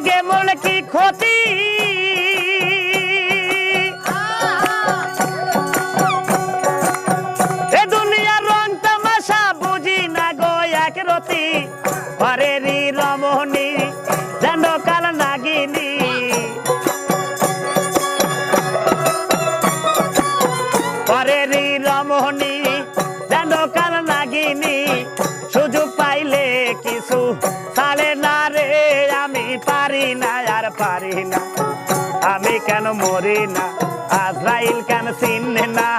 আগে মরলে কি ক্ষতি এ দুনিয়ার রং তামাশা বুঝি না গো এক রতি পরেরই রমণী যেন কাল নাগিনী পরেরই রমণী যেন কাল নাগিনী সুযোগ পাইলে কিছু ছাড়ে না রে আমি পারি না আর পারি না আমি কেন মরি না আজরাইল কেন চিনে না